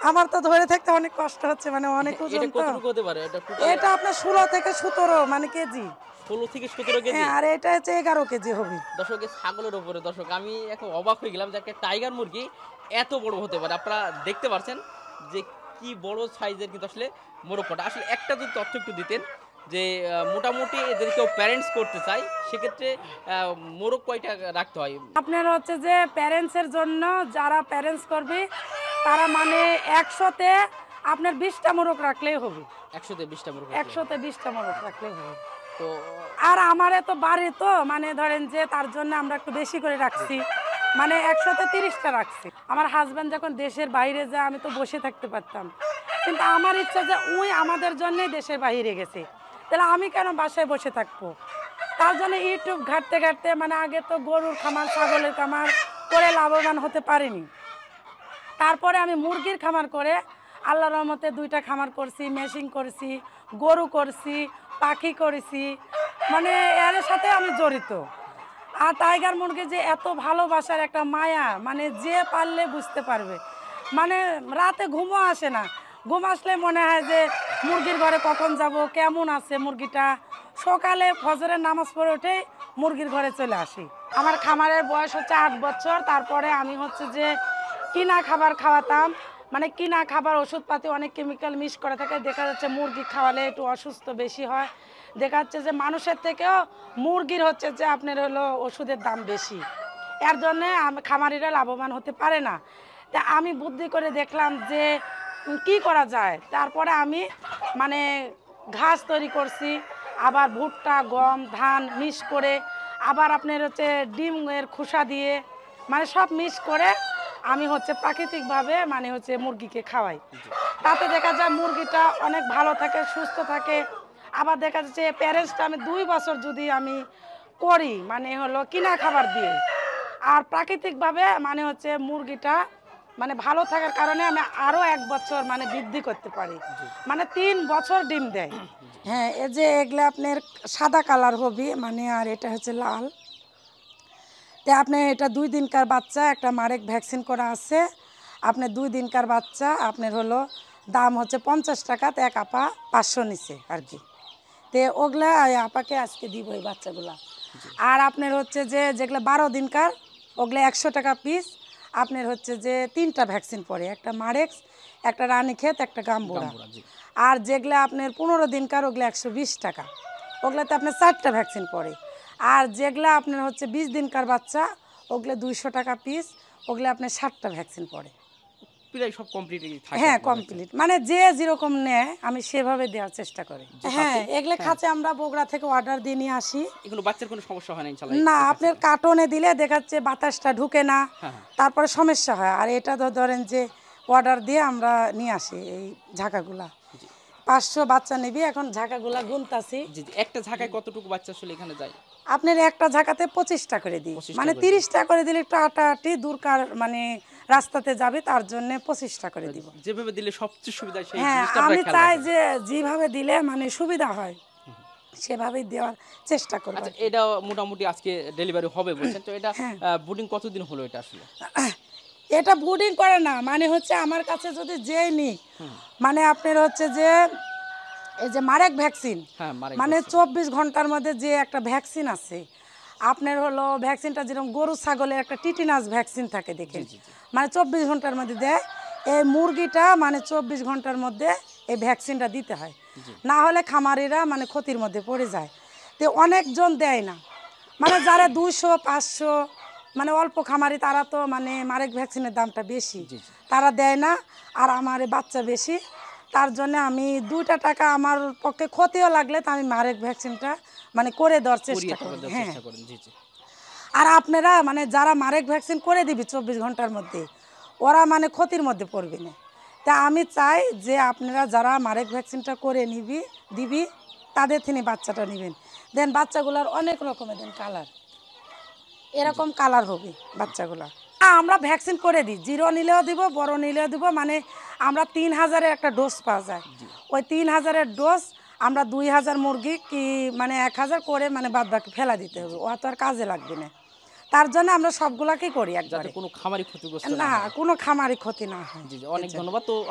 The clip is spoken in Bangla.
আমার তো ধরে থাকতে অনেক কষ্ট হচ্ছে, মানে অনেক ওজন এটা তো। কতটুকু হতে পারে? এটা টোটাল এটা আপনার 16 থেকে 17 মানে কেজি। 16 থেকে 17 কেজি? হ্যাঁ, আর এটা হচ্ছে 11 কেজি হবে। দর্শক এই ছাগলের উপরে দর্শক আমি এখন অবাক হয়ে গেলাম যে একটা টাইগার মুরগি এত বড় হতে পারে। আপনারা দেখতে পাচ্ছেন যে কি বড় সাইজের কিন্তু আসলে মোরগটা। আসলে একটা যদি তথ্য একটু দিতেন যে মোটামুটি যদি কেউ প্যারেন্টস করতে চায় সেক্ষেত্রে মোরগ কয়টা রাখতে হয়? আপনার হচ্ছে যে প্যারেন্টসের জন্য যারা প্যারেন্টস করবে তারা মানে 100 তে আপনার 20টা মোরগ রাখলেই হবে। ১০০ থেকে ২০ টা মোরগ রাখলে 100 হবে। তে 20টা মোরগ রাখলেই হবে। তো আর আমার এত বাড়ি তো মানে ধরেন যে তার জন্য আমরা একটু বেশি করে জি, রাখছি। জি। মানে 100 তে 30টা রাখছি। আমার হাজবেন্ড যখন দেশের বাইরে যায় আমি তো বসে থাকতে পারতাম। কিন্তু আমার ইচ্ছা যে উই আমাদের জন্যই দেশের বাইরে গেছে। তাহলে আমি কেন বাসায় বসে থাকবো? তার জন্য ইউটিউব ঘাঁটতে ঘাঁটতে মানে আগে তো গরুর খামার, ছাগলের খামার করে লাভবান হতে পারিনি। তারপরে আমি মুরগির খামার করে আল্লাহর রহমতে 2টা খামার করছি, মেশিং করছি, গরু করছি, পাখি করেছি, মানে এর সাথে আমি জড়িত। আর টাইগার মুরগি যে এত ভালোবাসার একটা মায়া, মানে যে পারলে বুঝতে পারবে। মানে রাতে ঘুমও আসে না, ঘুম আসলে মনে হয় যে মুরগির ঘরে কখন যাব, কেমন আছে মুরগিটা। সকালে ফজরের নামাজ পড়ে উঠেই মুরগির ঘরে চলে আসি। আমার খামারের বয়স হচ্ছে 8 বছর। তারপরে আমি হচ্ছে যে কিনা খাবার খাওয়াতাম, মানে কিনা খাবার ওষুধপাতি অনেক কেমিক্যাল মিক্স করা থাকে। দেখা যাচ্ছে মুরগি খাওয়ালে একটু অসুস্থ বেশি হয়। দেখা যাচ্ছে যে মানুষের থেকেও মুরগির হচ্ছে যে আপনার হলো ওষুধের দাম বেশি। এর জন্যে খামারিরা লাভবান হতে পারে না। তা আমি বুদ্ধি করে দেখলাম যে কি করা যায়। তারপরে আমি মানে ঘাস তৈরি করছি, আবার ভুট্টা, গম, ধান মিক্স করে, আবার আপনার হচ্ছে ডিমের খোসা দিয়ে, মানে সব মিক্স করে আমি হচ্ছে প্রাকৃতিকভাবে মানে হচ্ছে মুরগিকে খাওয়াই। জি। তাতে দেখা যায় মুরগিটা অনেক ভালো থাকে, সুস্থ থাকে। আবার দেখা যাচ্ছে প্যারেন্টসটা আমি 2 বছর যদি আমি করি মানে হলো কিনা খাবার দিয়ে, আর প্রাকৃতিকভাবে মানে হচ্ছে মুরগিটা মানে ভালো থাকার কারণে আমি আরও 1 বছর মানে বৃদ্ধি করতে পারি। জি, মানে 3 বছর ডিম দেয়। জি। হ্যাঁ, এই যে এগুলা আপনার সাদা কালার হবে মানে, আর এটা হচ্ছে লাল। তো আপনার এটা 2 দিনকার বাচ্চা, একটা মারেক ভ্যাকসিন করা আছে। আপনার 2 দিনকার বাচ্চা আপনার হলো দাম হচ্ছে 50 টাকা, তো এক আপা 500 নিছে আর কি। তো ওগুলা ওই আপাকে আজকে দিব এই বাচ্চাগুলা। জি। আর আপনার হচ্ছে যে যেগুলো 12 দিনকার ওগুলো 100 টাকা পিস। আপনার হচ্ছে যে 3টা ভ্যাকসিন পড়ে, একটা মারেক্স, একটা রানীক্ষেত, একটা গাম্বুরা। গাম্বুরা জি। আর যেগুলো আপনার 15 দিনকার ওগুলো 120 টাকা। ওগুলাতে আপনার 4টা ভ্যাকসিন পড়ে। আর যেগুলো আপনার হচ্ছে 20 দিনকার বাচ্চা ওগুলো 200 টাকা পিস। ওগুলো আপনার 7টা ভ্যাকসিন পড়ে। প্রায় সব কমপ্লিটই থাকে হ্যাঁ, আপনার কাছে। কমপ্লিট। মানে যে যেরকম নেয় আমি সেভাবে দেওয়ার চেষ্টা করি। যে হ্যাঁ, খাচ্ছে এগুলো হ্যাঁ, খাঁচা আমরা বগুড়া থেকে অর্ডার দিয়ে নিয়ে আসি। এগুলো বাচ্চার কোনো সমস্যা হয় না ইনশাআল্লাহ না, এই আপনার খাঁচাতে। কার্টনে দিলে দেখা যাচ্ছে বাতাসটা ঢুকে না, হ্যাঁ, হ্যাঁ। তারপরে সমস্যা হয়। আর এটা তো ধরেন যে অর্ডার দিয়ে আমরা নিয়ে আসি এই ঝাঁকাগুলা। জি। 500 বাচ্চা নিবি, এখন ঝাঁকাগুলা গুনতাছি। জি, জি। একটা ঝাঁকায় কতটুকু বাচ্চা আসলে এখানে যায়? আপনার একটা ঝাঁকাতে 25টা করে দিই। 25 টা মানে করে দেন। 30টা করে দিলে একটু আটাআটি দূরকার মানে রাস্তাতে যাবে, তার জন্য 25টা করে দিব। যেভাবে দিলে সবচেয়ে সুবিধা হয় সেই হ্যাঁ, জিনিসটা আপনারা আমি খেয়াল চাই রাখেন। যে যেভাবে দিলে মানে সুবিধা হয় সেভাবেই দেওয়ার চেষ্টা করবো আচ্ছা আর কি। এটা মোটামুটি আজকে ডেলিভারি হবে বলছেন। তো এটা হ্যাঁ, বুডিং কতদিন হলো এটা আসলে? এটা ব্রুডিং করে না, মানে হচ্ছে আমার কাছে যদি যেই নিই, হুম। মানে আপনার হচ্ছে যে এই যে মারেক ভ্যাকসিন, হ্যাঁ, মারেক মানে ভ্যাকসিন। 24 ঘন্টার মধ্যে যে একটা ভ্যাকসিন আছে আপনার হলো ভ্যাকসিনটা যেরকম গরু ছাগলের একটা টিটিনাস ভ্যাকসিন থাকে জি, দেখেন, জি, জি। মানে 24 ঘন্টার মধ্যে দেয়। এই মুরগিটা মানে 24 ঘন্টার মধ্যে এই ভ্যাকসিনটা দিতে হয়, জি। না হলে খামারিরা মানে ক্ষতির মধ্যে পড়ে যায়। তো অনেকজন দেয় না, মানে যারা 200 500 মানে অল্প খামারি তারা তো মানে মারেক ভ্যাকসিনের দামটা বেশি, জি, জি। তারা দেয় না। আর আমার এই বাচ্চা বেশি, তার জন্য আমি 2টা টাকা আমার পক্ষে ক্ষতিও লাগলে তো আমি মারেক ভ্যাকসিনটা মানে করে দেওয়ার করিয়ে চেষ্টা তারপর করি। দেওয়ার হ্যাঁ, চেষ্টা করেন। জি, জি। আর আপনারা মানে যারা মারেক ভ্যাকসিন করে দিবি 24 ঘন্টার মধ্যে, ওরা মানে ক্ষতির মধ্যে পড়বে না। তা আমি চাই যে আপনারা যারা মারেক ভ্যাকসিনটা করে দিবি তাদের থেকে বাচ্চাটা নেবেন। দেন বাচ্চাগুলোর অনেক রকমের দেন কালার, জি, এরকম কালার হবে বাচ্চাগুলা। আমরা ভ্যাকসিন করে দিই, জিরো নিলেও দিব, বড় নিলেও দিব। মানে আমরা 3000-এর একটা ডোজ পাওয়া যায়। জি। ওই 3000-এর ডোজ আমরা 2000 মুরগি কি মানে 1000 করে মানে বাদ বাকি ফেলা দিতে হবে, জি। ও তো আর কাজে লাগবে না। তার জন্য আমরা সবগুলাকেই করি যাতে একবারে, কোনো খামারি ক্ষতিগ্রস্ত না না হয়। কোনো খামারি ক্ষতি না হয় জি, জি। এর অনেক জন্য। ধন্যবাদ। তো